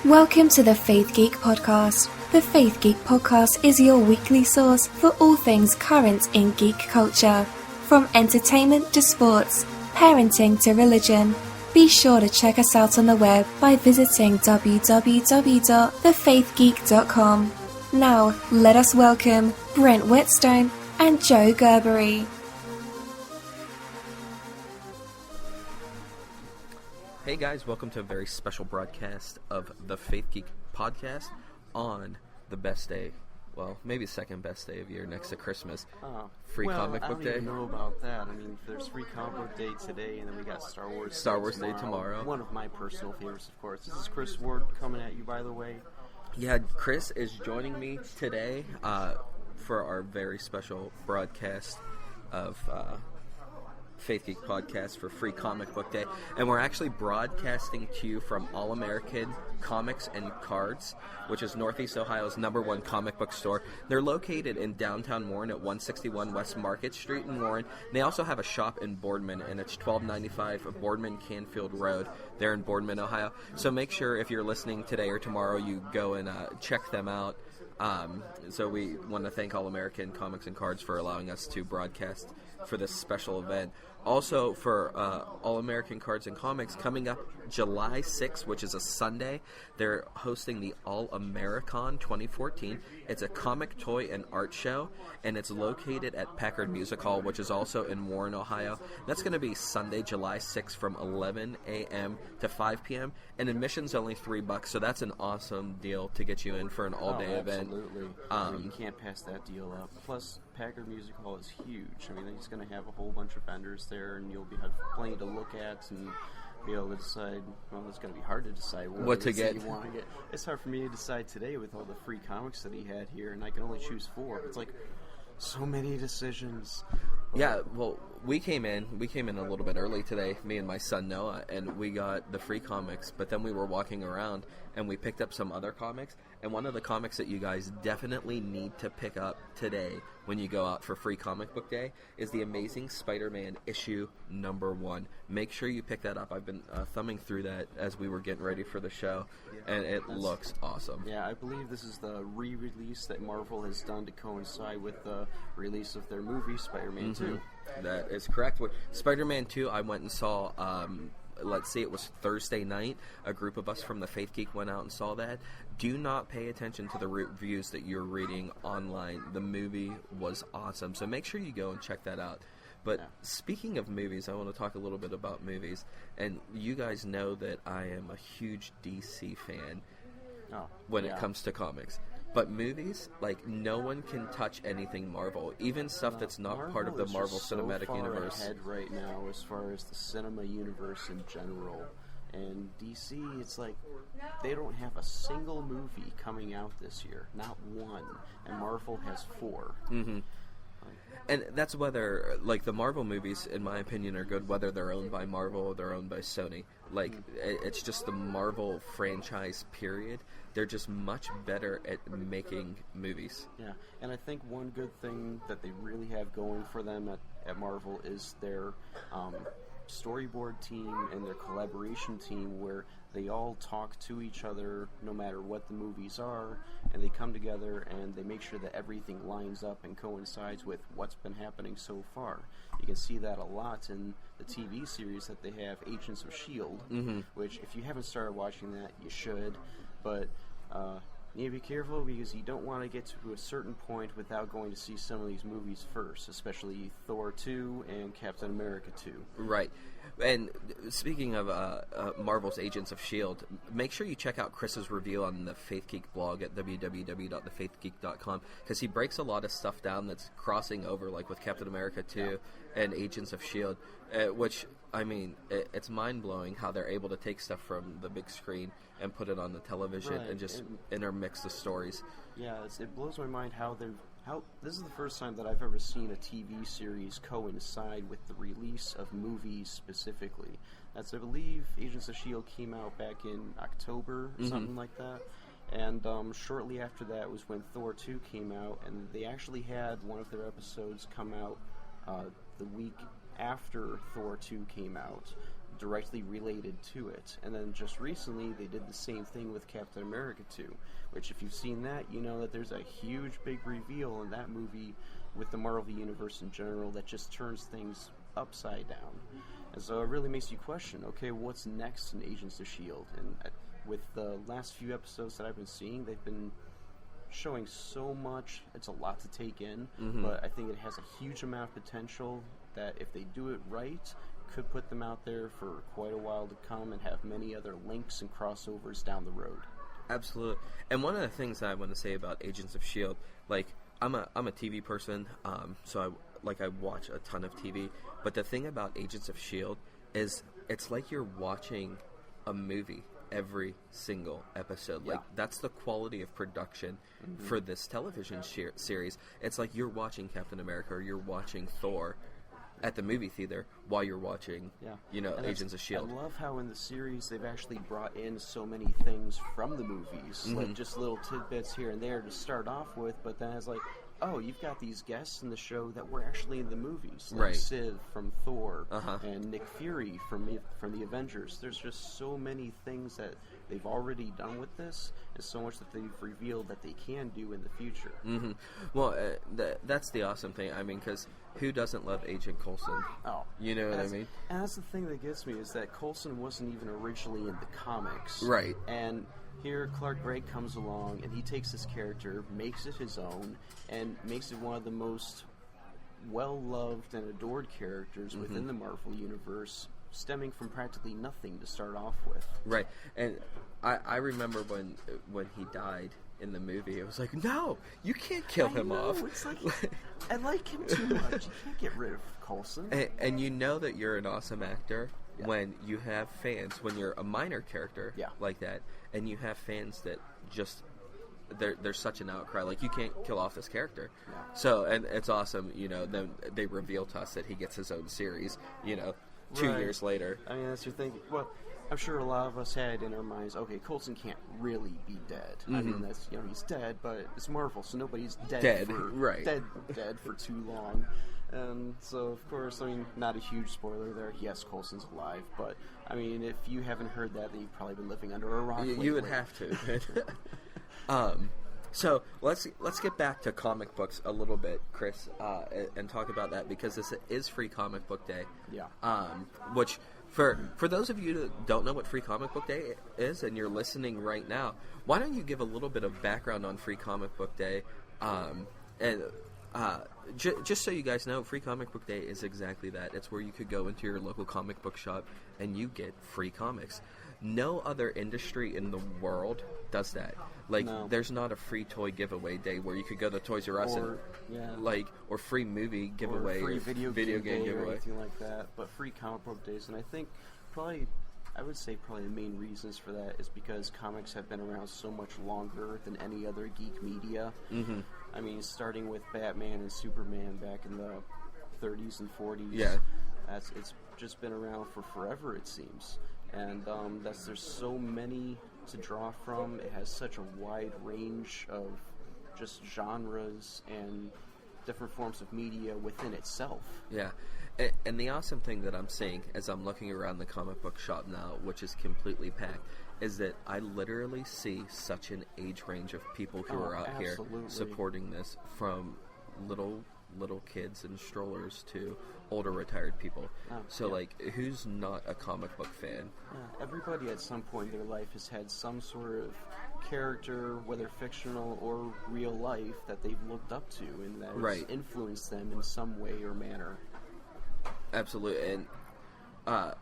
Welcome to the Faith Geek Podcast. The Faith Geek Podcast is your weekly source for all things current in geek culture. From entertainment to sports, parenting to religion. Be sure to check us out on the web by visiting www.thefaithgeek.com. Now, let us welcome Brent Whitstone and Joe Gerbery. Hey guys, welcome to a very special broadcast of the Faith Geek Podcast on the best day, well, maybe the second best day of year next to Christmas. Free comic book day. I don't even know about that. I mean, there's free comic book day today, and then we got Star Wars Day tomorrow. One of my personal favorites, of course. This is Chris Ward coming at you, by the way. Yeah, Chris is joining me today for our very special broadcast of Faith Geek Podcast for Free Comic Book Day, and we're actually broadcasting to you from All American Comics and Cards, which is Northeast Ohio's #1 comic book store. They're located in downtown Warren at 161 West Market Street in Warren. They also have a shop in Boardman, and it's 1295 Boardman Canfield Road there in Boardman, Ohio. So make sure if you're listening today or tomorrow, you go and check them out. So we want to thank All American Comics and Cards for allowing us to broadcast for this special event. Also, for All American Cards and Comics, coming up July 6th, which is a Sunday, they're hosting the All Americon 2014. It's a comic, toy, and art show, and it's located at Packard Music Hall, which is also in Warren, Ohio. That's going to be Sunday, July 6th from 11 a.m. to 5 p.m., and admission's only $3, so that's an awesome deal to get you in for an all-day event. Absolutely. You can't pass that deal up. Plus, Packard Music Hall is huge. I mean, he's going to have a whole bunch of vendors there, and you'll have plenty to look at and be able to decide. Well, it's going to be hard to decide what to get. You want to get. It's hard for me to decide today with all the free comics that he had here, and I can only choose 4. It's like so many decisions. Yeah, well, we came in a little bit early today, me and my son Noah, and we got the free comics, but then we were walking around and we picked up some other comics, and one of the comics that you guys definitely need to pick up today when you go out for Free Comic Book Day is the Amazing Spider-Man issue #1. Make sure you pick that up. I've been thumbing through that as we were getting ready for the show, and it looks awesome. Yeah, I believe this is the re-release that Marvel has done to coincide with the release of their movie, Spider-Man 2. That is correct. Spider-Man 2, I went and saw, let's see, it was Thursday night. A group of us from the Faith Geek went out and saw that. Do not pay attention to the reviews that you're reading online. The movie was awesome, so make sure you go and check that out. But speaking of movies, I want to talk a little bit about movies. And you guys know that I am a huge DC fan when it comes to comics. But movies, like, no one can touch anything Marvel, even stuff that's not part of the Marvel Cinematic Universe. Ahead right now as far as the cinema universe in general. And DC, it's like they don't have a single movie coming out this year, not one. And Marvel has 4. Mm-hmm. And that's whether, like, the Marvel movies, in my opinion, are good, whether they're owned by Marvel or they're owned by Sony. Like, it's just the Marvel franchise, period. They're just much better at making movies. Yeah, and I think one good thing that they really have going for them at Marvel is their storyboard team and their collaboration team, where they all talk to each other no matter what the movies are, and they come together and they make sure that everything lines up and coincides with what's been happening so far. You can see that a lot in the TV series that they have, Agents of S.H.I.E.L.D., which, if you haven't started watching that, you should, but you need to be careful because you don't want to get to a certain point without going to see some of these movies first, especially Thor 2 and Captain America 2. Right. And speaking of Marvel's Agents of S.H.I.E.L.D., make sure you check out Chris's review on the Faith Geek blog at www.thefaithgeek.com, because he breaks a lot of stuff down that's crossing over, like with Captain America 2 and Agents of S.H.I.E.L.D., which, I mean, it's mind-blowing how they're able to take stuff from the big screen and put it on the television and just intermix the stories. Yeah, it blows my mind how this is the first time that I've ever seen a TV series coincide with the release of movies specifically. That's, I believe, Agents of S.H.I.E.L.D. came out back in October, something like that. And shortly after that was when Thor 2 came out, and they actually had one of their episodes come out the week after Thor 2 came out, directly related to it. And then just recently, they did the same thing with Captain America 2, which if you've seen that, you know that there's a huge, big reveal in that movie with the Marvel Universe in general that just turns things upside down. And so it really makes you question, okay, what's next in Agents of S.H.I.E.L.D.? And with the last few episodes that I've been seeing, they've been showing so much. It's a lot to take in, but I think it has a huge amount of potential that if they do it right, could put them out there for quite a while to come and have many other links and crossovers down the road. Absolutely. And one of the things that I want to say about Agents of S.H.I.E.L.D., like, I'm a TV person, so I watch a ton of TV, but the thing about Agents of S.H.I.E.L.D. is it's like you're watching a movie every single episode. Yeah. Like, that's the quality of production for this television series. It's like you're watching Captain America or you're watching Thor at the movie theater while you're watching, And Agents of S.H.I.E.L.D. I love how in the series they've actually brought in so many things from the movies, like just little tidbits here and there to start off with, but then it's like, oh, you've got these guests in the show that were actually in the movies, like Right. Civ from Thor and Nick Fury from the Avengers. There's just so many things that they've already done with this, and so much that they've revealed that they can do in the future. Well, that's the awesome thing. I mean, because who doesn't love Agent Coulson? Oh, You know what I mean? And that's the thing that gets me, is that Coulson wasn't even originally in the comics. Right. And here Clark Gregg comes along, and he takes this character, makes it his own, and makes it one of the most well-loved and adored characters within the Marvel Universe, stemming from practically nothing to start off with. Right. And I remember when he died in the movie, it was like, no, you can't kill him off. It's like, I like him too much. You can't get rid of Coulson. And you know that you're an awesome actor when you have fans, when you're a minor character like that, and you have fans that just, there's such an outcry, like, you can't kill off this character. So, and it's awesome, then they reveal to us that he gets his own series, 2 years later. I mean, that's your thing. Well, I'm sure a lot of us had in our minds, okay, Coulson can't really be dead. I mean, that's, he's dead, but it's Marvel, so nobody's dead for, right. dead for too long. And so, of course, I mean, not a huge spoiler there. Yes, Coulson's alive, but, I mean, if you haven't heard that, then you've probably been living under a rock. You would have to. So let's get back to comic books a little bit, Chris, and talk about that, because this is Free Comic Book Day. Yeah. Which, for those of you that don't know what Free Comic Book Day is, and you're listening right now, why don't you give a little bit of background on Free Comic Book Day? Just so you guys know, Free Comic Book Day is exactly that. It's where you could go into your local comic book shop and you get free comics. No other industry in the world does that. Like, there's not a free toy giveaway day where you could go to Toys R Us or free movie giveaway, or free video game giveaway, or anything like that. But free comic book days, and I think I would say probably the main reasons for that is because comics have been around so much longer than any other geek media. I mean, starting with Batman and Superman back in the 30s and 40s. Yeah. It's just been around for forever, it seems. And there's so many to draw from. It has such a wide range of just genres and different forms of media within itself. Yeah. And the awesome thing that I'm seeing as I'm looking around the comic book shop now, which is completely packed, is that I literally see such an age range of people who are out here supporting this, from little kids and strollers to older retired people. Like, who's not a comic book fan? Yeah, everybody at some point in their life has had some sort of character, whether fictional or real life, that they've looked up to and that has influenced them in some way or manner. Absolutely. And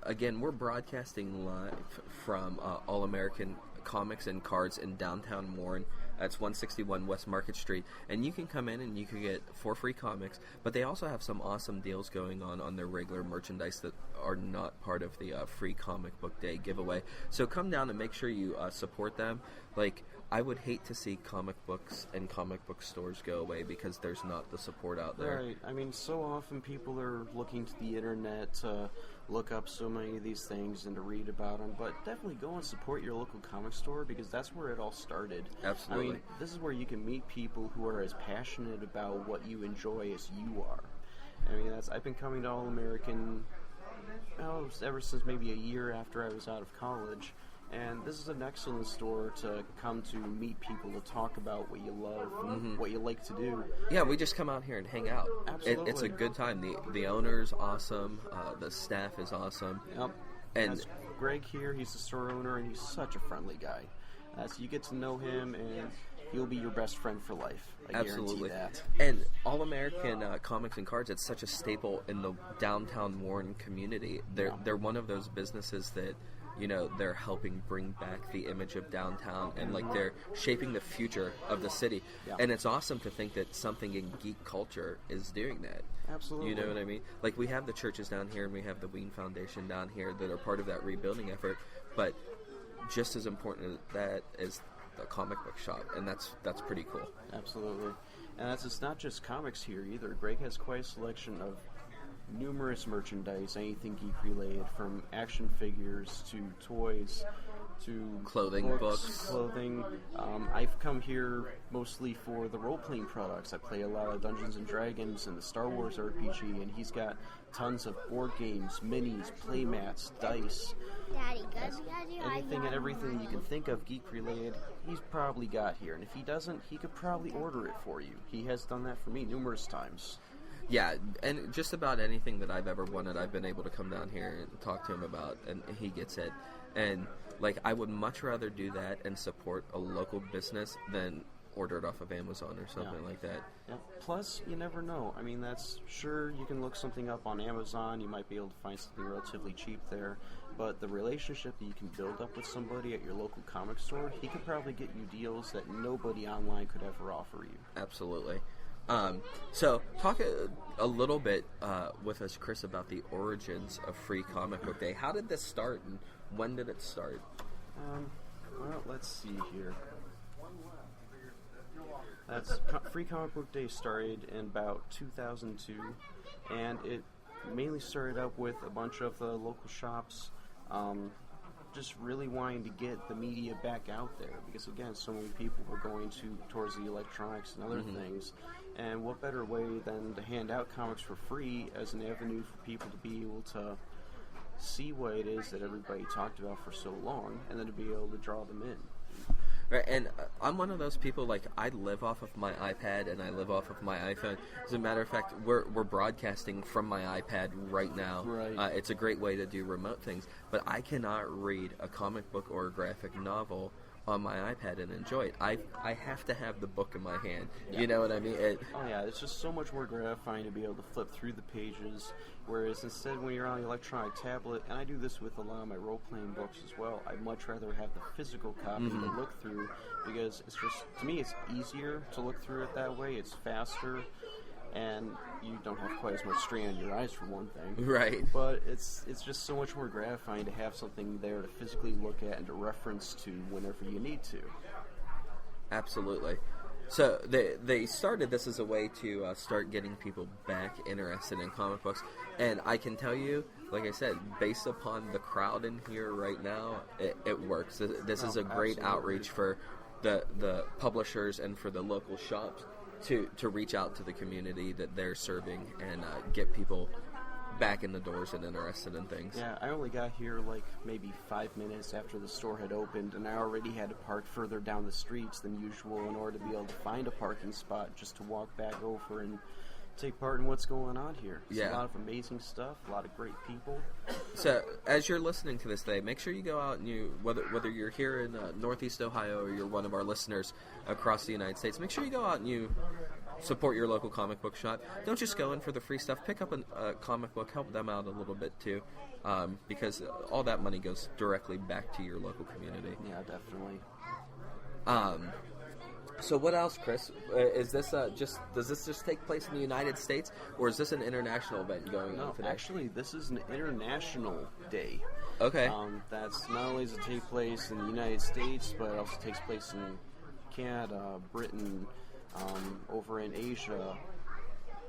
again, we're broadcasting live from All American Comics and Cards in downtown Warren. That's 161 West Market Street, and you can come in and you can get 4 free comics, but they also have some awesome deals going on their regular merchandise that are not part of the Free Comic Book Day giveaway. So come down and make sure you support them. Like, I would hate to see comic books and comic book stores go away because there's not the support out there. Right. I mean, so often people are looking to the internet to look up so many of these things and to read about them, but definitely go and support your local comic store, because that's where it all started. Absolutely. I mean, this is where you can meet people who are as passionate about what you enjoy as you are. I mean, I've been coming to All American ever since maybe a year after I was out of college. And this is an excellent store to come to meet people, to talk about what you love, what you like to do. Yeah, we just come out here and hang out. Absolutely. It's a good time. The owner's awesome. The staff is awesome. Yep. And that's Greg here. He's the store owner, and he's such a friendly guy. So you get to know him, and he'll be your best friend for life. I absolutely. guarantee that. And All American Comics and Cards, it's such a staple in the downtown Warren community. They're one of those businesses that, you know, they're helping bring back the image of downtown, and like they're shaping the future of the city. Yeah. And it's awesome to think that something in geek culture is doing that. Absolutely. You know what I mean? Like, we have the churches down here, and we have the Wien Foundation down here that are part of that rebuilding effort. But just as important as that is the comic book shop, and that's pretty cool. Absolutely. And it's not just comics here either. Greg has quite a selection of numerous merchandise, anything geek related, from action figures to toys to clothing, books. Clothing. I've come here mostly for the role-playing products. I play a lot of Dungeons & Dragons and the Star Wars RPG, and he's got tons of board games, minis, playmats, dice. Daddy, anything and everything you can think of geek related, he's probably got here. And if he doesn't, he could probably order it for you. He has done that for me numerous times. Yeah, and just about anything that I've ever wanted, I've been able to come down here and talk to him about, and he gets it. And, like, I would much rather do that and support a local business than order it off of Amazon or something like that. Yeah. Plus, you never know. I mean, that's sure, you can look something up on Amazon. You might be able to find something relatively cheap there. But the relationship that you can build up with somebody at your local comic store, he could probably get you deals that nobody online could ever offer you. Absolutely. So talk a little bit with us, Chris, about the origins of Free Comic Book Day. How did this start, and when did it start? Well, let's see here. Free Comic Book Day started in about 2002, and it mainly started up with a bunch of the local shops just really wanting to get the media back out there, because again, so many people were going towards the electronics and other things, and what better way than to hand out comics for free as an avenue for people to be able to see what it is that everybody talked about for so long, and then to be able to draw them in. Right, and I'm one of those people, like, I live off of my iPad and I live off of my iPhone. As a matter of fact, we're broadcasting from my iPad right now. Right. It's a great way to do remote things, but I cannot read a comic book or a graphic novel on my iPad and enjoy it. I have to have the book in my hand. Yeah. You know what I mean? Oh yeah, it's just so much more gratifying to be able to flip through the pages, whereas instead when you're on the electronic tablet, and I do this with a lot of my role-playing books as well, I'd much rather have the physical copy to look through, because it's just, to me, it's easier to look through it that way, it's faster, and you don't have quite as much strain on your eyes for one thing. Right. But it's just so much more gratifying to have something there to physically look at and to reference to whenever you need to. Absolutely. So they started this as a way to start getting people back interested in comic books. And I can tell you, like I said, based upon the crowd in here right now, it works. This is a great absolutely. outreach for the publishers and for the local shops to reach out to the community that they're serving and get people back in the doors and interested in things. Yeah, I only got here like maybe 5 minutes after the store had opened, and I already had to park further down the streets than usual in order to be able to find a parking spot just to walk back over and take part in what's going on here. It's a lot of amazing stuff, a lot of great people. So, as you're listening to this today, make sure you go out and whether you're here in Northeast Ohio or you're one of our listeners across the United States, make sure you go out and you support your local comic book shop. Don't just go in for the free stuff. Pick up a comic book. Help them out a little bit, too, because all that money goes directly back to your local community. Yeah, definitely. So what else, Chris? Is this does this just take place in the United States, or is this an international event going on today? No, actually, this is an international day. Okay. That's not only does it take place in the United States, but it also takes place in Canada, Britain, over in Asia.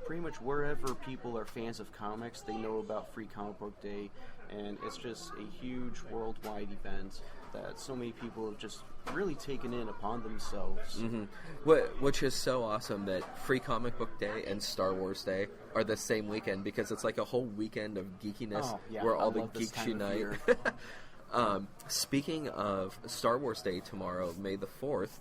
Pretty much wherever people are fans of comics, they know about Free Comic Book Day, and it's just a huge worldwide event that so many people have just really taken in upon themselves. Mm-hmm. Which is so awesome that Free Comic Book Day and Star Wars Day are the same weekend, because it's like a whole weekend of geekiness where all the geeks unite. Speaking of Star Wars Day tomorrow, May the 4th,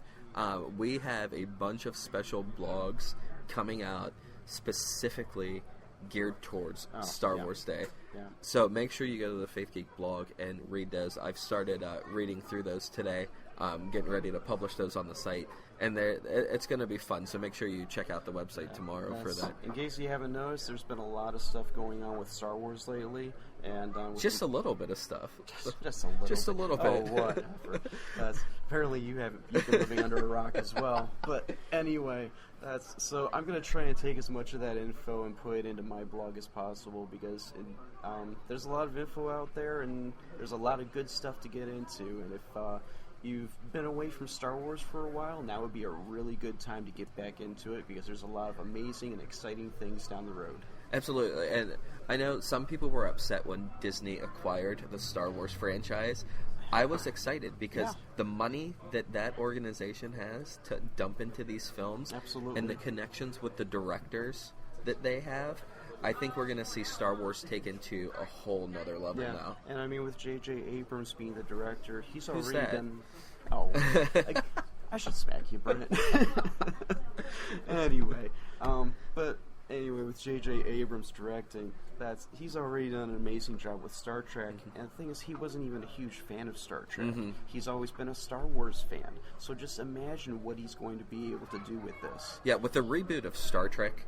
we have a bunch of special blogs coming out specifically geared towards Star Wars Day. Yeah. So make sure you go to the Faith Geek blog and read those. I've started reading through those today, getting ready to publish those on the site, and it's going to be fun, so make sure you check out the website tomorrow for that. In case you haven't noticed, there's been a lot of stuff going on with Star Wars lately, and just a little bit of stuff. Just a little bit. Oh, whatever. Apparently you've been living under a rock as well. But anyway, so I'm going to try and take as much of that info and put it into my blog as possible, because there's a lot of info out there, and there's a lot of good stuff to get into. And if you've been away from Star Wars for a while, now would be a really good time to get back into it, because there's a lot of amazing and exciting things down the road. Absolutely. And I know some people were upset when Disney acquired the Star Wars franchise. I was excited because the money that organization has to dump into these films, absolutely, and the connections with the directors that they have, I think we're going to see Star Wars taken to a whole nother level now. And I mean, with J.J. Abrams being the director, he's already Who's that? been... Oh, I should smack you, Brent. Anyway, with J.J. Abrams directing, he's already done an amazing job with Star Trek. And the thing is, he wasn't even a huge fan of Star Trek. He's always been a Star Wars fan. So just imagine what he's going to be able to do with this. Yeah, with the reboot of Star Trek,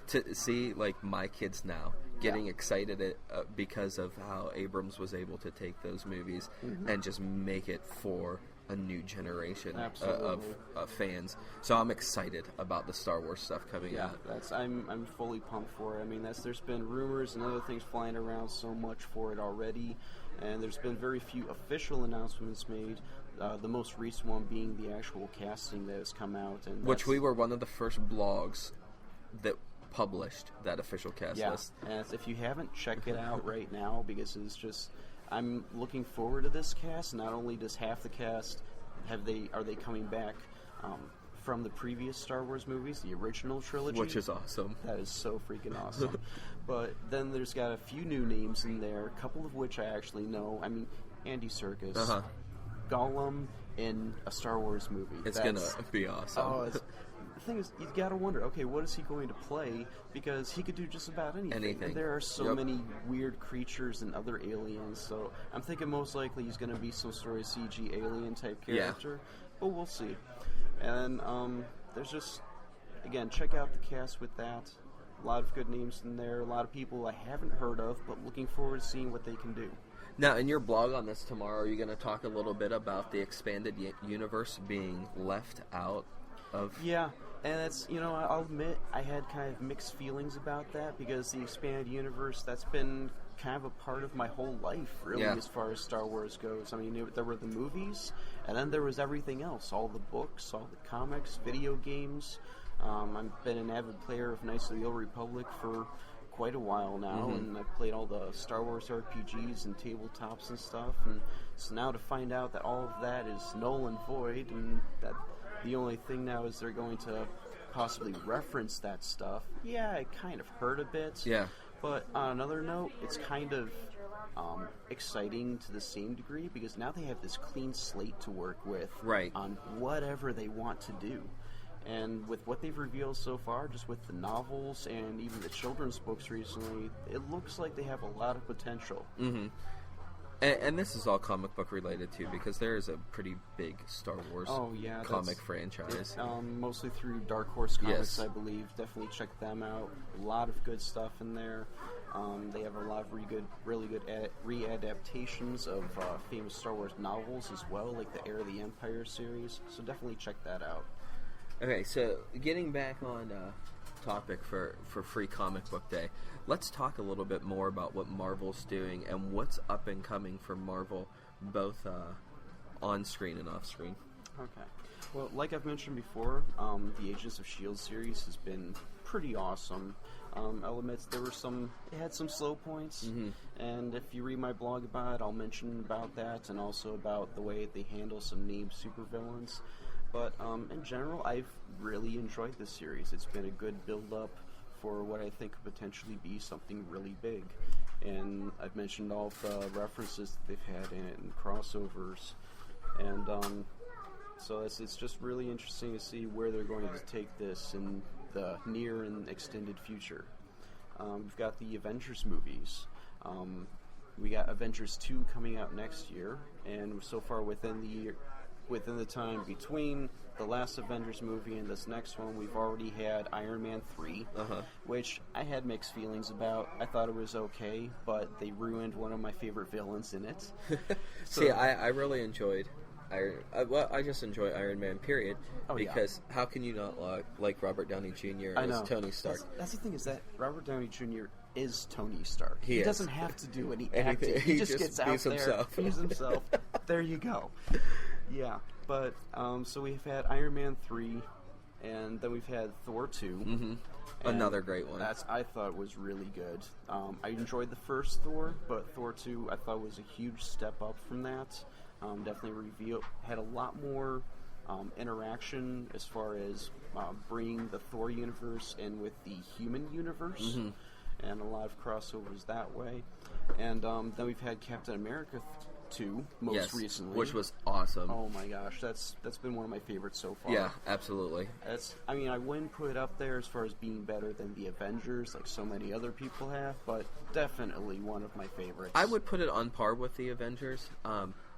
to see my kids now getting excited because of how Abrams was able to take those movies and just make it for a new generation of fans. So I'm excited about the Star Wars stuff coming out. I'm fully pumped for it. I mean, there's been rumors and other things flying around so much for it already, and there's been very few official announcements made. The most recent one being the actual casting that has come out, and which we were one of the first blogs that published that official cast list. And if you haven't, check it out right now, because it's just, I'm looking forward to this cast. Not only does half the cast are they coming back from the previous Star Wars movies, the original trilogy, which is awesome. That is so freaking awesome. But then there's got a few new names in there, a couple of which I actually know. I mean, Andy Serkis, Gollum in a Star Wars movie. It's gonna be awesome. The thing is, you gotta wonder, okay, what is he going to play? Because he could do just about anything. And there are so many weird creatures and other aliens, so I'm thinking most likely he's going to be some sort of CG alien type character. But we'll see. And there's just, again, check out the cast with that. A lot of good names in there, a lot of people I haven't heard of, but looking forward to seeing what they can do. Now, in your blog on this tomorrow, are you going to talk a little bit about the expanded universe being left out of... Yeah. And that's, I'll admit, I had kind of mixed feelings about that, because the expanded universe, that's been kind of a part of my whole life, really, as far as Star Wars goes. I mean, there were the movies, and then there was everything else, all the books, all the comics, video games. I've been an avid player of Knights of the Old Republic for quite a while now, and I've played all the Star Wars RPGs and tabletops and stuff, and so now to find out that all of that is null and void, and that the only thing now is they're going to possibly reference that stuff. Yeah, I kind of heard a bit. Yeah. But on another note, it's kind of exciting to the same degree, because now they have this clean slate to work with on whatever they want to do. And with what they've revealed so far, just with the novels and even the children's books recently, it looks like they have a lot of potential. Mm-hmm. And this is all comic book related too, because there is a pretty big Star Wars comic franchise. Mostly through Dark Horse Comics, I believe. Definitely check them out. A lot of good stuff in there. They have a lot of really good readaptations of famous Star Wars novels as well, like the Heir of the Empire series. So definitely check that out. Okay, so getting back on topic for Free Comic Book Day, let's talk a little bit more about what Marvel's doing and what's up and coming for Marvel, both on screen and off screen. Okay. Well, like I've mentioned before, the Agents of S.H.I.E.L.D. series has been pretty awesome. I'll admit it had some slow points, and if you read my blog about it, I'll mention about that, and also about the way they handle some named supervillains. But in general, I've really enjoyed this series. It's been a good build-up for what I think could potentially be something really big. And I've mentioned all the references that they've had in it and crossovers. And so it's just really interesting to see where they're going to take this in the near and extended future. We've got the Avengers movies. We got Avengers 2 coming out next year, and so far within the time between the last Avengers movie and this next one, we've already had Iron Man 3, which I had mixed feelings about. I thought it was okay, but they ruined one of my favorite villains in it. See, I really enjoyed I just enjoy Iron Man, period. Because how can you not like Robert Downey Jr. as Tony Stark? That's the thing, is that Robert Downey Jr. is Tony Stark. He doesn't have to do any acting. He just gets out there, he's himself. There you go. Yeah, but so we've had Iron Man 3, and then we've had Thor 2. Another great one. I thought was really good. I enjoyed the first Thor, but Thor 2 I thought was a huge step up from that. Definitely had a lot more interaction as far as bringing the Thor universe in with the human universe, and a lot of crossovers that way. And then we've had Captain America 2 most recently, which was awesome. Oh my gosh, that's been one of my favorites so far. Yeah, absolutely. I wouldn't put it up there as far as being better than the Avengers, like so many other people have, but definitely one of my favorites. I would put it on par with the Avengers.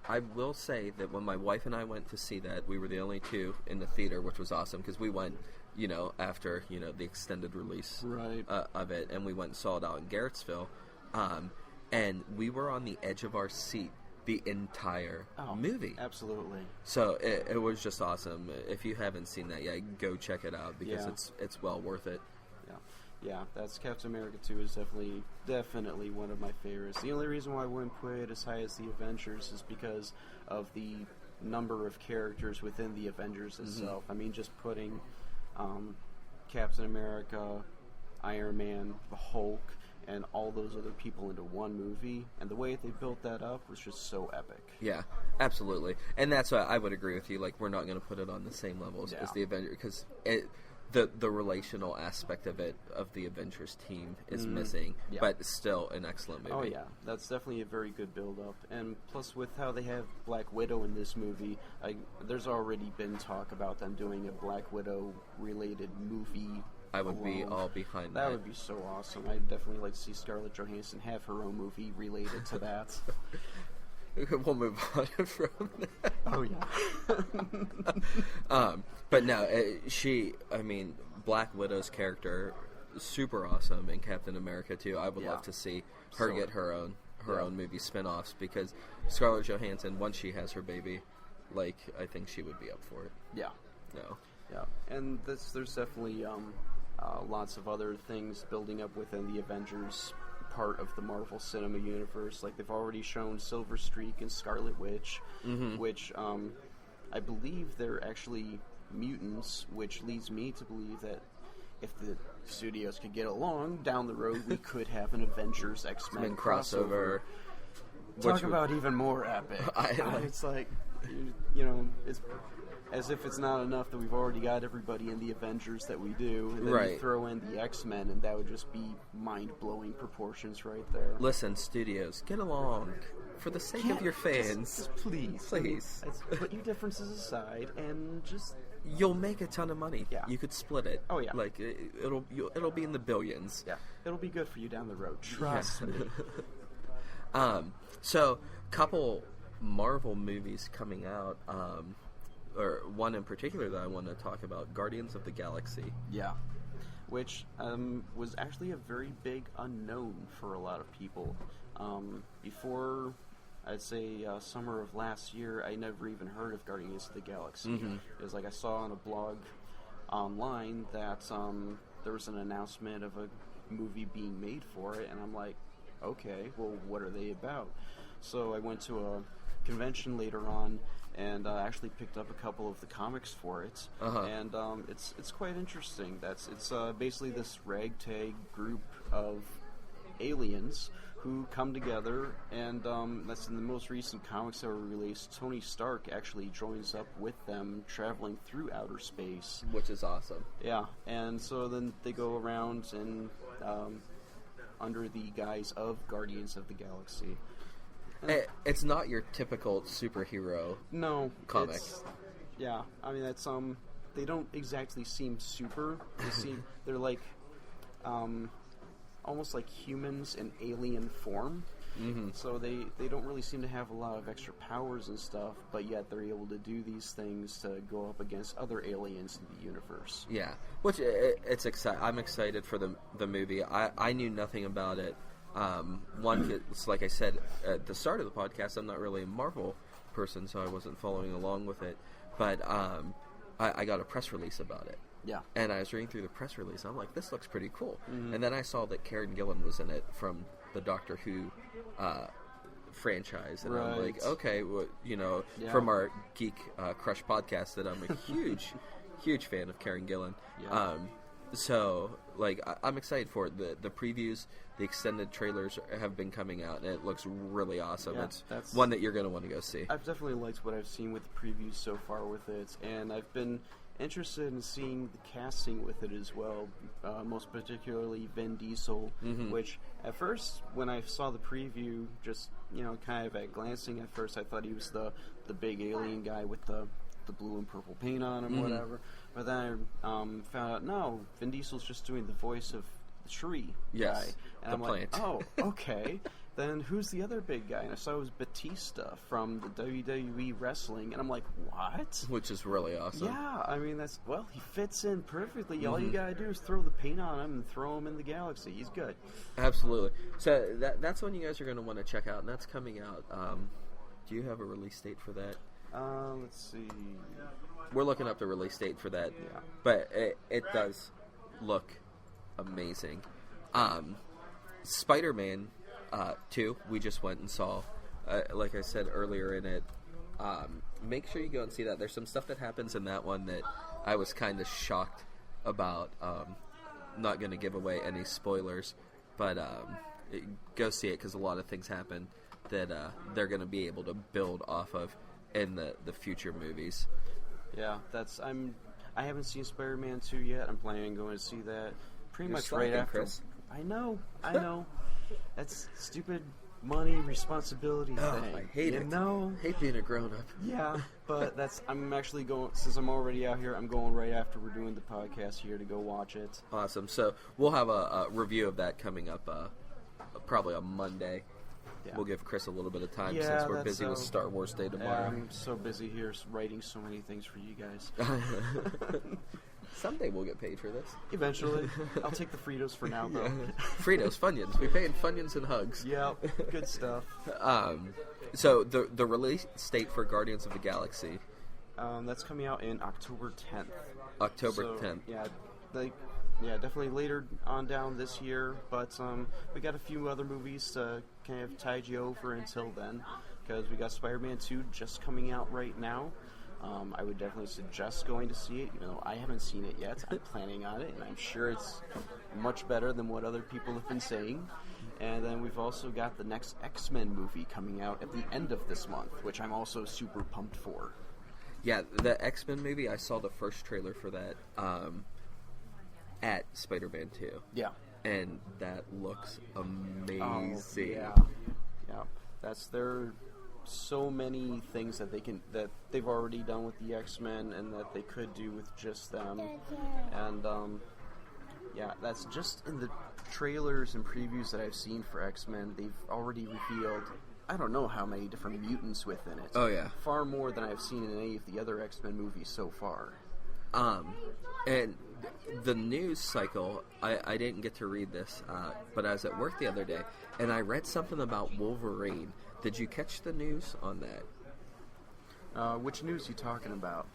I will say that when my wife and I went to see that, we were the only two in the theater, which was awesome because we went, after the extended release of it, and we went and saw it out in Garrettsville, and we were on the edge of our seat the entire movie. Absolutely. So it was just awesome. If you haven't seen that yet, go check it out because it's well worth it. Yeah, that's Captain America 2 is definitely one of my favorites. The only reason why I wouldn't put it as high as the Avengers is because of the number of characters within the Avengers itself. I mean, just putting Captain America, Iron Man, the Hulk, and all those other people into one movie, and the way they built that up was just so epic. Yeah, absolutely. And that's why I would agree with you. Like, we're not going to put it on the same level as the Avengers, because the relational aspect of the Avengers team is missing, but it's still an excellent movie. Oh yeah, that's definitely a very good build-up. And plus with how they have Black Widow in this movie, there's already been talk about them doing a Black Widow-related movie. I would be all behind that. That would be so awesome. I'd definitely like to see Scarlett Johansson have her own movie related to that. We'll move on from that. Oh, yeah. But no, Black Widow's character, super awesome in Captain America too. I would love to see her get her own movie spin-offs, because Scarlett Johansson, once she has her baby, I think she would be up for it. Yeah. No. Yeah, and there's definitely lots of other things building up within the Avengers part of the Marvel Cinema Universe. Like, they've already shown Silver Streak and Scarlet Witch, which I believe they're actually mutants, which leads me to believe that if the studios could get along, down the road we could have an Avengers X-Men crossover. Talk about even more epic. It's like, it's as if it's not enough that we've already got everybody in the Avengers that we do, and then you throw in the X-Men, and that would just be mind-blowing proportions right there. Listen, studios, get along. For the sake of your fans. Just please. Put your differences aside, and just... You'll make a ton of money. Yeah. You could split it. Oh, yeah. It'll be in the billions. Yeah. It'll be good for you down the road. Trust me. So, couple Marvel movies coming out, or one in particular that I want to talk about, Guardians of the Galaxy. Yeah. Which was actually a very big unknown for a lot of people. Before, I'd say, summer of last year, I never even heard of Guardians of the Galaxy. It was like I saw on a blog online that there was an announcement of a movie being made for it, and I'm like, okay, well, what are they about? So I went to a convention later on, and actually picked up a couple of the comics for it, and it's quite interesting. It's basically this ragtag group of aliens who come together, and that's in the most recent comics that were released. Tony Stark actually joins up with them, traveling through outer space, which is awesome. Yeah, and so then they go around and under the guise of Guardians of the Galaxy. It's not your typical superhero comic. Yeah, I mean that's they don't exactly seem super. They're like almost like humans in alien form. Mm-hmm. So they don't really seem to have a lot of extra powers and stuff, but yet they're able to do these things to go up against other aliens in the universe. Yeah, which it's exciting. I'm excited for the movie. I knew nothing about it. It's like I said at the start of the podcast, I'm not really a Marvel person, so I wasn't following along with it. But I got a press release about it. Yeah. And I was reading through the press release, and I'm like, this looks pretty cool. Mm-hmm. And then I saw that Karen Gillan was in it from the Doctor Who franchise. And I'm like, okay, well, from our Geek Crush podcast, that I'm a huge fan of Karen Gillan. Yeah. So, I'm excited for it. The previews, the extended trailers have been coming out, and it looks really awesome. Yeah, it's one that you're going to want to go see. I've definitely liked what I've seen with the previews so far with it, and I've been interested in seeing the casting with it as well, most particularly Vin Diesel, which at first, when I saw the preview, just, kind of at glancing at first, I thought he was the big alien guy with the blue and purple paint on him, whatever. But then I found out, no, Vin Diesel's just doing the voice of the tree guy. And I'm plant. like, oh, okay. Then who's the other big guy? And I saw it was Batista from the WWE wrestling, and I'm like, what? Which is really awesome. Yeah, I mean, he fits in perfectly. All you gotta do is throw the paint on him and throw him in the galaxy. He's good. Absolutely. So that's one you guys are going to want to check out, and that's coming out. Do you have a release date for that? Let's see. We're looking up the release date for that, yeah. But it does look amazing. Spider-Man 2, we just went and saw. Like I said earlier in it, make sure you go and see that. There's some stuff that happens in that one that I was kind of shocked about. Not going to give away any spoilers, but go see it because a lot of things happen that they're going to be able to build off of in the future movies. Yeah, I haven't seen Spider-Man 2 yet. I'm planning on going to see that pretty much right after. Chris. I know. That's stupid money responsibility thing. I hate it. I hate being a grown-up. Yeah, but I'm actually going, since I'm already out here, I'm going right after we're doing the podcast here to go watch it. Awesome. So we'll have a review of that coming up probably on Monday. Yeah. We'll give Chris a little bit of time since we're busy with Star Wars Day tomorrow. Yeah, I'm so busy here writing so many things for you guys. Someday we'll get paid for this. Eventually. I'll take the Fritos for now, though. Fritos, Funyuns. We pay in Funyuns and hugs. Yeah, good stuff. So the release date for Guardians of the Galaxy. That's coming out in October 10th. October 10th. Yeah, definitely later on down this year, but we got a few other movies to kind of tide you over until then, because we got Spider-Man 2 just coming out right now. I would definitely suggest going to see it, even though I haven't seen it yet. I'm planning on it, and I'm sure it's much better than what other people have been saying. And then we've also got the next X-Men movie coming out at the end of this month, which I'm also super pumped for. Yeah, the X-Men movie, I saw the first trailer for that at Spider-Man 2. Yeah. And that looks amazing. Oh, yeah. There so many things that they've already done with the X-Men and that they could do with just them. And that's just in the trailers and previews that I've seen for X-Men. They've already revealed I don't know how many different mutants within it. Oh yeah, far more than I've seen in any of the other X-Men movies so far. And the news cycle, I didn't get to read this, but I was at work the other day, and I read something about Wolverine. Did you catch the news on that? Which news are you talking about?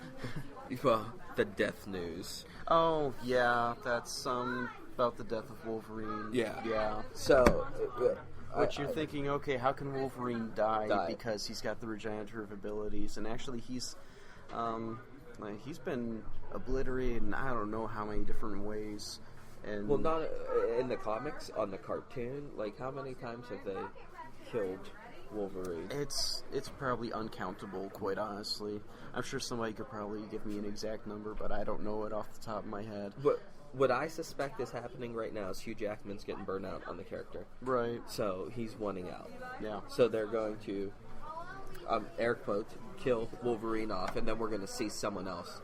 Well, the death news. Oh, yeah, that's about the death of Wolverine. Yeah. Yeah. So, Which you're thinking, okay, how can Wolverine die? Because he's got the regenerative abilities, and actually he's been obliterated in I don't know how many different ways. And well, not in the comics, on the cartoon. Like, how many times have they killed Wolverine? It's probably uncountable, quite honestly. I'm sure somebody could probably give me an exact number, but I don't know it off the top of my head. But what I suspect is happening right now is Hugh Jackman's getting burned out on the character. Right. So he's wanting out. Yeah. So they're going to, air quote, kill Wolverine off, and then we're going to see someone else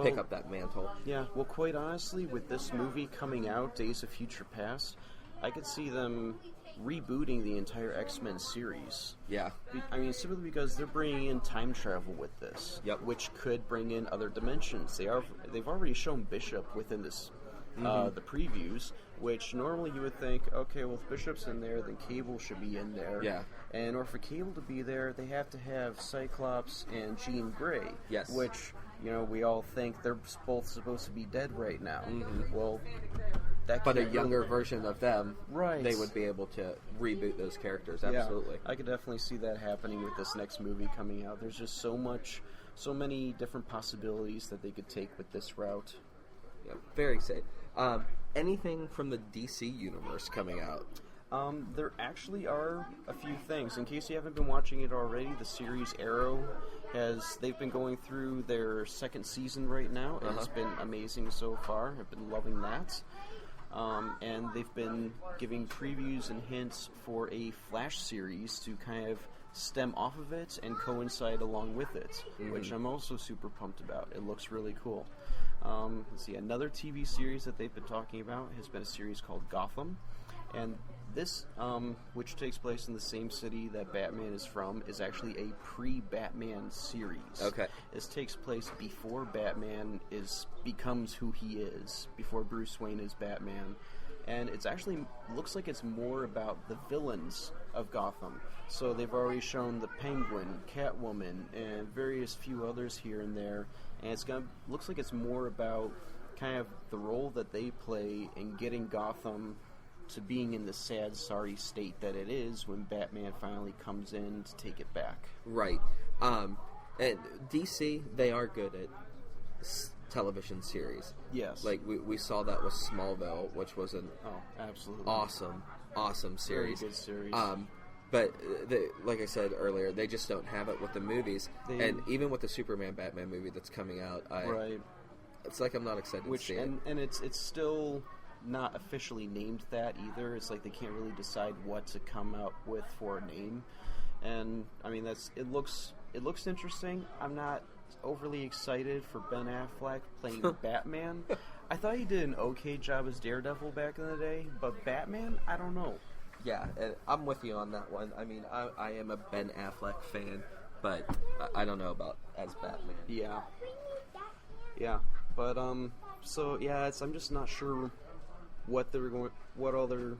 pick up that mantle. Yeah, well, quite honestly, with this movie coming out, Days of Future Past, I could see them rebooting the entire X-Men series. Yeah. I mean, simply because they're bringing in time travel with this, which could bring in other dimensions. They've already shown Bishop within this, the previews, which normally you would think, okay, well, if Bishop's in there, then Cable should be in there. Yeah. And in order for Cable to be there, they have to have Cyclops and Jean Grey. Yes. Which, we all think they're both supposed to be dead right now. Well, but a younger version of them, right? They would be able to reboot those characters. Absolutely. Yeah, I could definitely see that happening with this next movie coming out. There's just so many different possibilities that they could take with this route. Yeah, very excited. Anything from the DC universe coming out? There actually are a few things. In case you haven't been watching it already, the series Arrow they've been going through their second season right now, and it's been amazing so far. I've been loving that. And they've been giving previews and hints for a Flash series to kind of stem off of it and coincide along with it, which I'm also super pumped about. It looks really cool. Let's see, another TV series that they've been talking about has been a series called Gotham, and this, which takes place in the same city that Batman is from, is actually a pre-Batman series. Okay. This takes place before Batman becomes who he is, before Bruce Wayne is Batman. And it's actually looks like it's more about the villains of Gotham. So they've already shown the Penguin, Catwoman, and various few others here and there. And looks like it's more about kind of the role that they play in getting Gotham to being in the sad, sorry state that it is when Batman finally comes in to take it back. Right. And DC, they are good at television series. Yes. Like, we saw that with Smallville, which was an absolutely awesome series. Very good series. But, like I said earlier, they just don't have it with the movies. And even with the Superman-Batman movie that's coming out, it's like I'm not excited to see it. And it's still not officially named that either. It's like they can't really decide what to come out with for a name. And I mean, it looks interesting. I'm not overly excited for Ben Affleck playing Batman. I thought he did an okay job as Daredevil back in the day, but Batman, I don't know. Yeah, I'm with you on that one. I mean, I am a Ben Affleck fan, but I don't know about as Batman. Yeah, but so yeah, I'm just not sure what all they're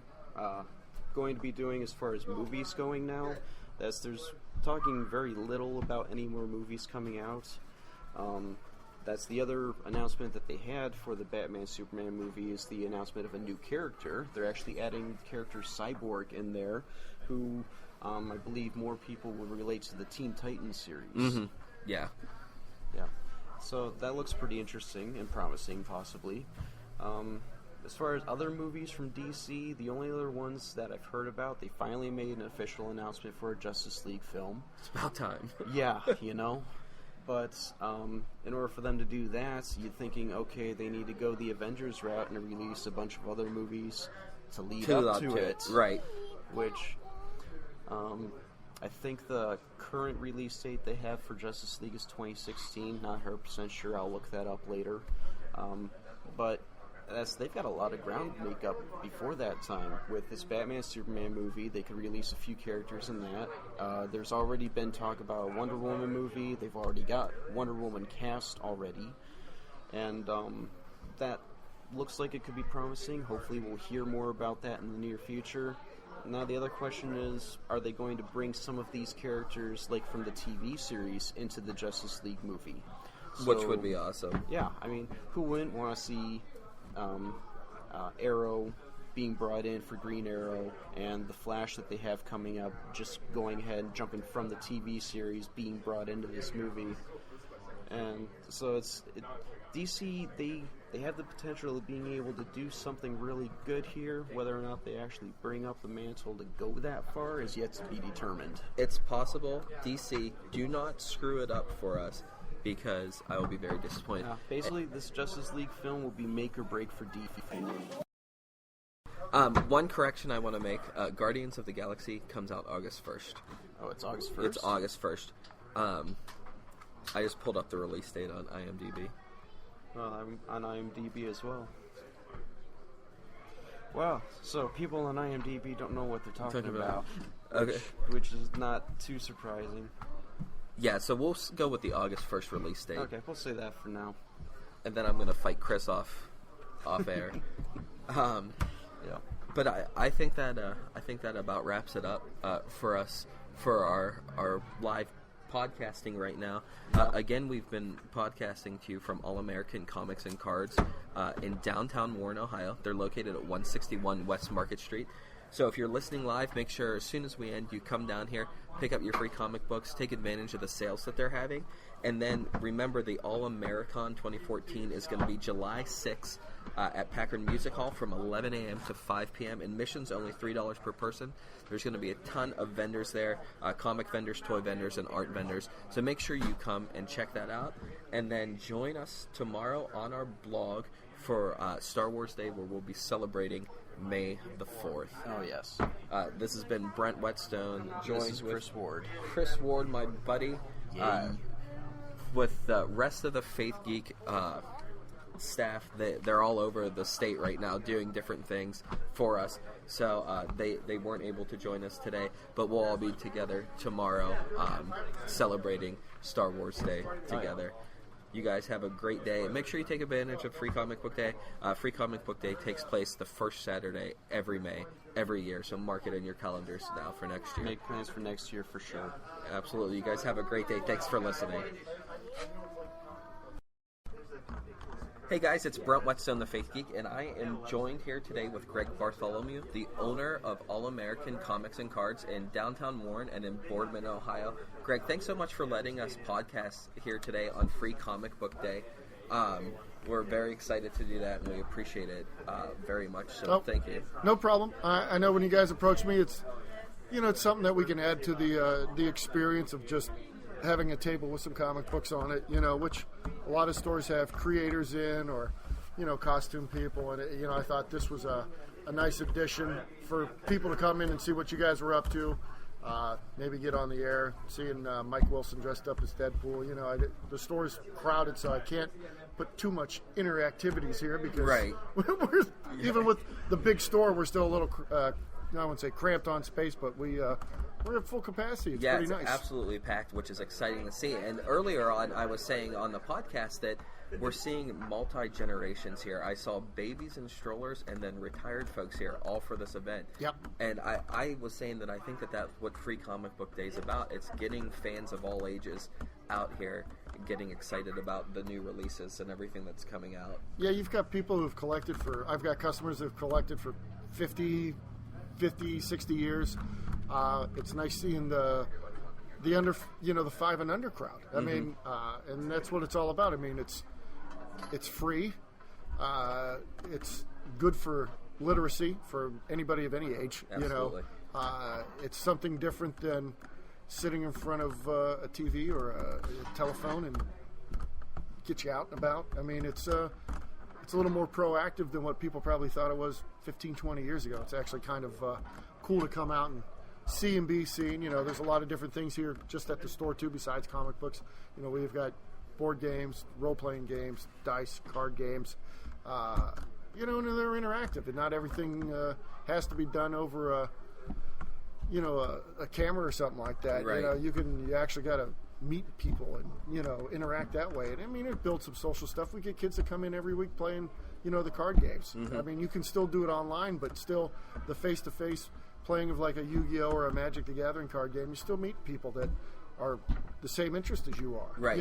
going to be doing as far as movies going now. There's talking very little about any more movies coming out. That's the other announcement that they had for the Batman Superman movie is the announcement of a new character. They're actually adding the character Cyborg in there, who I believe more people would relate to the Teen Titans series. Mm-hmm. Yeah. So that looks pretty interesting and promising, possibly. As far as other movies from DC, the only other ones that I've heard about, they finally made an official announcement for a Justice League film. It's about time. Yeah, But in order for them to do that, you're thinking, okay, they need to go the Avengers route and release a bunch of other movies to lead up to it. Right. Which I think the current release date they have for Justice League is 2016. Not 100% sure. I'll look that up later. But they've got a lot of ground to make up before that time. With this Batman Superman movie, they could release a few characters in that. There's already been talk about a Wonder Woman movie. They've already got Wonder Woman cast already. And that looks like it could be promising. Hopefully we'll hear more about that in the near future. Now the other question is, are they going to bring some of these characters, like from the TV series, into the Justice League movie? Which would be awesome. Yeah, I mean, who wouldn't want to see Arrow being brought in for Green Arrow, and the Flash that they have coming up, just going ahead and jumping from the TV series, being brought into this movie. And so DC, they have the potential of being able to do something really good here. Whether or not they actually bring up the mantle to go that far is yet to be determined. It's possible. DC, do not screw it up for us, because I will be very disappointed. Basically, this Justice League film will be make or break for DC. One correction I want to make. Guardians of the Galaxy comes out August 1st. Oh, it's August 1st? It's August 1st. I just pulled up the release date on IMDb. I'm on IMDb as well. Wow, so people on IMDb don't know what they're talking about. Okay. Which is not too surprising. Yeah, so we'll go with the August 1st release date. Okay, we'll say that for now. And then I'm going to fight Chris off air. Yeah. But I think that about wraps it up for us for our live podcasting right now. Again, we've been podcasting to you from All American Comics and Cards in downtown Warren, Ohio. They're located at 161 West Market Street. So if you're listening live, make sure as soon as we end, you come down here, pick up your free comic books, take advantage of the sales that they're having, and then remember the All-American 2014 is going to be July 6th at Packard Music Hall from 11 a.m. to 5 p.m. Admission's only $3 per person. There's going to be a ton of vendors there, comic vendors, toy vendors, and art vendors. So make sure you come and check that out. And then join us tomorrow on our blog for Star Wars Day, where we'll be celebrating May the 4th. Oh, yes. This has been Brent Whetstone, joined with Chris Ward. Chris Ward, my buddy, with the rest of the Faith Geek staff. They're all over the state right now doing different things for us. So they weren't able to join us today, but we'll all be together tomorrow celebrating Star Wars Day together. You guys have a great day. Make sure you take advantage of Free Comic Book Day. Free Comic Book Day takes place the first Saturday every May, every year. So mark it in your calendars now for next year. Make plans for next year for sure. Absolutely. You guys have a great day. Thanks for listening. Hey guys, it's Brent Whetstone, the Faith Geek, and I am joined here today with Greg Bartholomew, the owner of All American Comics and Cards in downtown Warren and in Boardman, Ohio. Greg, thanks so much for letting us podcast here today on Free Comic Book Day. We're very excited to do that, and we appreciate it very much. So thank you. No problem. I know when you guys approach me, it's something that we can add to the experience of just having a table with some comic books on it, which a lot of stores have creators in or, costume people. And, I thought this was a nice addition for people to come in and see what you guys were up to. Maybe get on the air, seeing Mike Wilson dressed up as Deadpool. The store's crowded, so I can't put too much interactivities here because we're even with the big store, we're still a little, I wouldn't say cramped on space, but we're at full capacity. It's pretty nice. It's absolutely packed, which is exciting to see. And earlier on, I was saying on the podcast that we're seeing multi-generations here. I saw babies in strollers and then retired folks here, all for this event. Yep. And I was saying that I think that that's what Free Comic Book Day is about. It's getting fans of all ages out here, getting excited about the new releases and everything that's coming out. Yeah, you've got people who've collected I've got customers who've collected for 50, 60 years. It's nice seeing the under, the 5 and under crowd. I mean, and that's what it's all about. I mean, it's free. It's good for literacy for anybody of any age. Absolutely. It's something different than sitting in front of a TV or a telephone and get you out and about. I mean, it's a little more proactive than what people probably thought it was 15, 20 years ago. It's actually kind of cool to come out and see and be seen. There's a lot of different things here just at the store too besides comic books. We've got board games, role-playing games, dice, card games, and they're interactive, and not everything has to be done over a camera or something like that. Right. You actually got to meet people and interact that way. And I mean, it builds some social stuff. We get kids that come in every week playing the card games. I mean, you can still do it online, but still the face-to-face playing of like a Yu-Gi-Oh or a Magic the Gathering card game, you still meet people that are the same interest as you are. Right.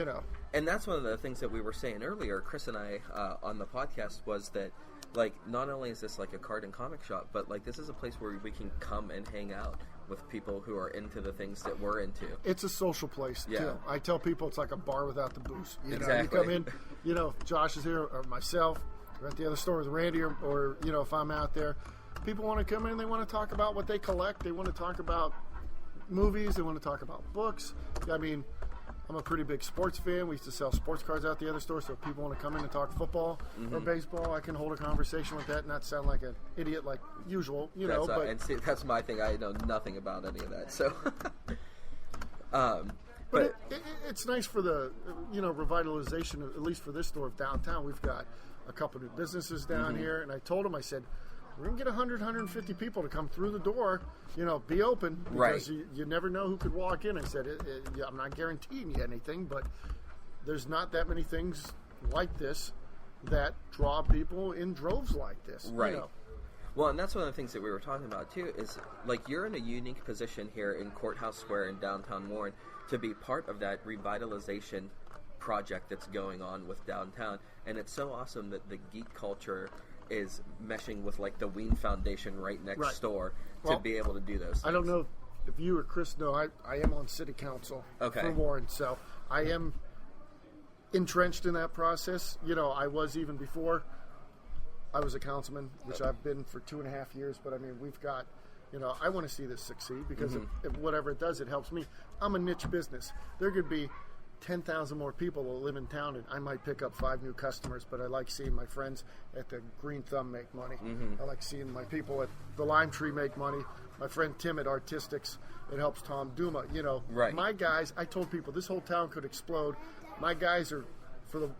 And that's one of the things that we were saying earlier, Chris and I, on the podcast, was that like, not only is this like a card and comic shop, but like this is a place where we can come and hang out with people who are into the things that we're into. It's a social place, too. I tell people it's like a bar without the booze. You Exactly. know, you come in, Josh is here, or myself, or at the other store with Randy, or if I'm out there, people want to come in, they want to talk about what they collect, they want to talk about movies, they want to talk about books. I mean, I'm a pretty big sports fan. We used to sell sports cards out the other store, so if people want to come in and talk football or baseball, I can hold a conversation with that and not sound like an idiot like usual, But and see, that's my thing. I know nothing about any of that, so. But it's nice for the, revitalization, at least for this store of downtown. We've got a couple new businesses down here, and I told them, I said, we're going to get 100, 150 people to come through the door, be open, because you never know who could walk in. I said, I'm not guaranteeing you anything, but there's not that many things like this that draw people in droves like this. Right. Well, and that's one of the things that we were talking about, too, is, like, you're in a unique position here in Courthouse Square in downtown Warren to be part of that revitalization project that's going on with downtown. And it's so awesome that the geek culture is meshing with, like, the Wien Foundation right next door to be able to do those things. I don't know if you or Chris know, I am on city council for Warren, so I am entrenched in that process. I was even before I was a councilman, which I've been for 2.5 years, but I mean, we've got, I want to see this succeed because if whatever it does, it helps me. I'm a niche business. There could be 10,000 more people that live in town, and I might pick up 5 new customers, but I like seeing my friends at the Green Thumb make money. I like seeing my people at the Lime Tree make money. My friend Tim at Artistics, it helps Tom Duma. My guys, I told people this whole town could explode. My guys are, for the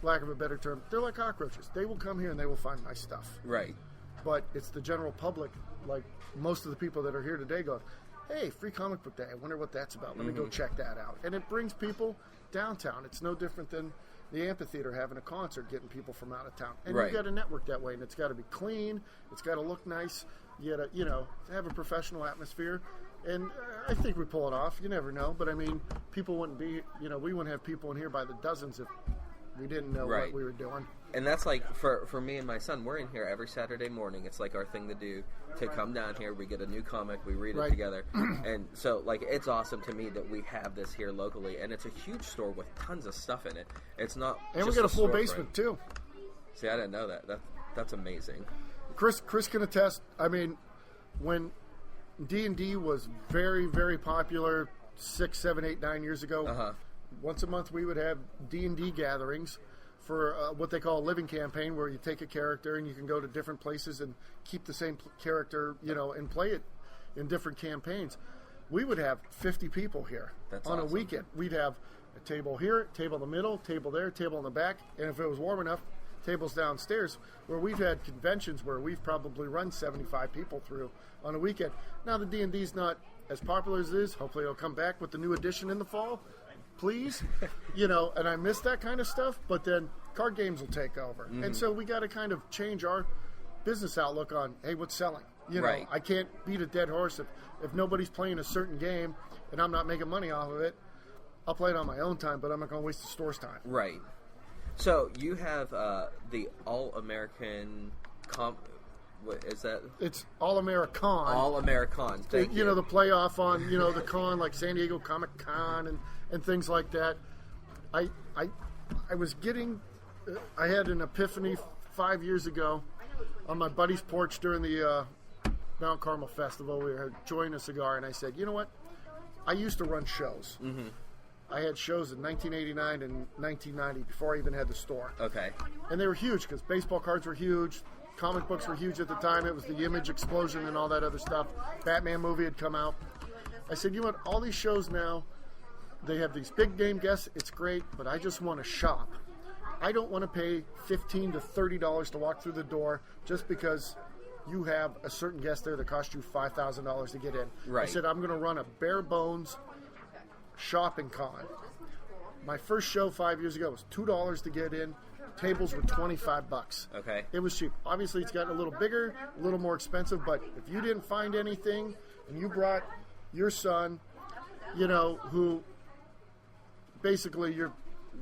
lack of a better term, they're like cockroaches. They will come here and they will find my stuff. Right. But it's the general public, like most of the people that are here today going, hey, free comic book day, I wonder what that's about. Let me go check that out. And it brings people downtown. It's no different than the amphitheater having a concert, getting people from out of town. And you got to network that way, and it's got to be clean. It's got to look nice. You got to, have a professional atmosphere. And I think we pull it off. You never know. But, I mean, people wouldn't be, we wouldn't have people in here by the dozens if we didn't know what we were doing. And that's like, for me and my son, we're in here every Saturday morning. It's like our thing to do, to come down here. We get a new comic, we read it together. And so, like, it's awesome to me that we have this here locally. And it's a huge store with tons of stuff in it. It's not And just we got a full basement, too. See, I didn't know that. That's amazing. Chris can attest. I mean, when D&D was very, very popular 6, 7, 8, 9 years ago, once a month we would have D&D gatherings for what they call a living campaign, where you take a character and you can go to different places and keep the same character, and play it in different campaigns. We would have 50 people here on a weekend. We'd have a table here, table in the middle, table there, table in the back, and if it was warm enough, tables downstairs, where we've had conventions where we've probably run 75 people through on a weekend. Now the D&D's not as popular as it is. Hopefully it'll come back with the new edition in the fall. Please, and I miss that kind of stuff, but then card games will take over. And so we got to kind of change our business outlook on, hey, what's selling? I can't beat a dead horse. If nobody's playing a certain game and I'm not making money off of it, I'll play it on my own time, but I'm not going to waste the store's time. Right. So you have the All-American what is that? It's All-American. All-American. Thank you. The playoff on, the con, like San Diego Comic-Con and things like that. I was getting, I had an epiphany 5 years ago on my buddy's porch during the Mount Carmel Festival. We were enjoying a cigar, and I said, you know what? I used to run shows. I had shows in 1989 and 1990 before I even had the store. Okay. And they were huge because baseball cards were huge. Comic books were huge at the time. It was the Image explosion and all that other stuff. Batman movie had come out. I said, you know what? All these shows now, they have these big name guests. It's great, but I just want to shop. I don't want to pay $15 to $30 to walk through the door just because you have a certain guest there that cost you $5,000 to get in. Right. I said, I'm going to run a bare bones shopping con. My first show 5 years ago was $2 to get in. Tables were $25. Okay. It was cheap. Obviously, it's gotten a little bigger, a little more expensive, but if you didn't find anything and you brought your son, who basically you're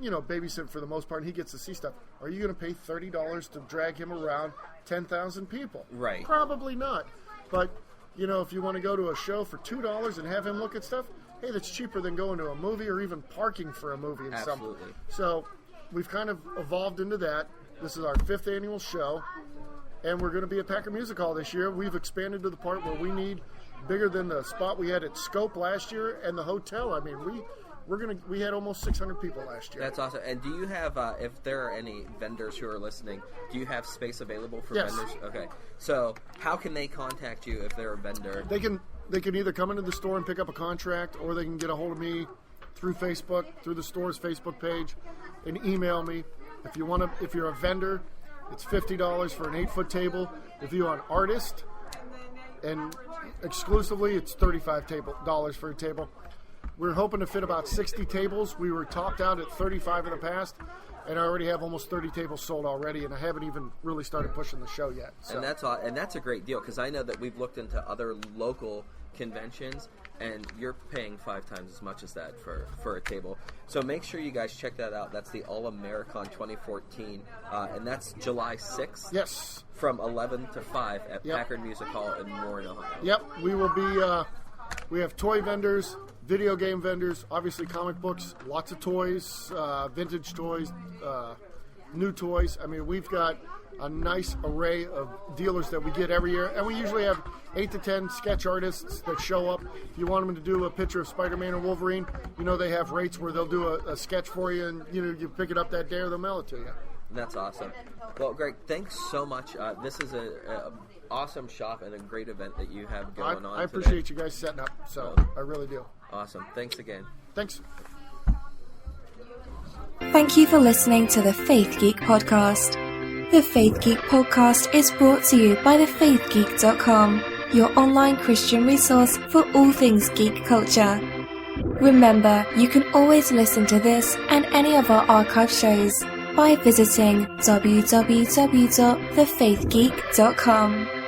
babysit for the most part, and he gets to see stuff. Are you going to pay $30 to drag him around 10,000 people? Right. Probably not. But, if you want to go to a show for $2 and have him look at stuff, hey, that's cheaper than going to a movie or even parking for a movie in some. Absolutely. So we've kind of evolved into that. This is our 5th annual show, and we're going to be at Packer Music Hall this year. We've expanded to the part where we need bigger than the spot we had at Scope last year and the hotel. I mean, we had almost 600 people last year. That's awesome. And do you have, if there are any vendors who are listening, do you have space available for Yes. vendors? Okay. So how can they contact you if they're a vendor? They can either come into the store and pick up a contract, or they can get a hold of me through Facebook, through the store's Facebook page, and email me. If you're a vendor, it's $50 for an 8-foot table. If you're an artist, and exclusively, it's $35 for a table. We're hoping to fit about 60 tables. We were topped out at 35 in the past, and I already have almost 30 tables sold already, and I haven't even really started pushing the show yet. So. And that's a great deal, because I know that we've looked into other local conventions, and you're paying 5 times as much as that for a table. So make sure you guys check that out. That's the All-American 2014, and that's July 6th. Yes. From 11 to 5 at Packard Music Hall in Warren, Ohio. Yep, we will be. We have toy vendors, video game vendors, obviously comic books, lots of toys, vintage toys, new toys. I mean, we've got a nice array of dealers that we get every year, and we usually have 8 to 10 sketch artists that show up. If you want them to do a picture of Spider-Man or Wolverine, they have rates where they'll do a sketch for you, and you pick it up that day or they'll mail it to you. That's awesome. Well, Greg, thanks so much. This is an awesome shop and a great event that you have going on. I appreciate you guys setting up, so I really do. Awesome. Thanks again. Thanks. Thank you for listening to the Faith Geek Podcast. The Faith Geek Podcast is brought to you by thefaithgeek.com, your online Christian resource for all things geek culture. Remember, you can always listen to this and any of our archive shows by visiting www.thefaithgeek.com.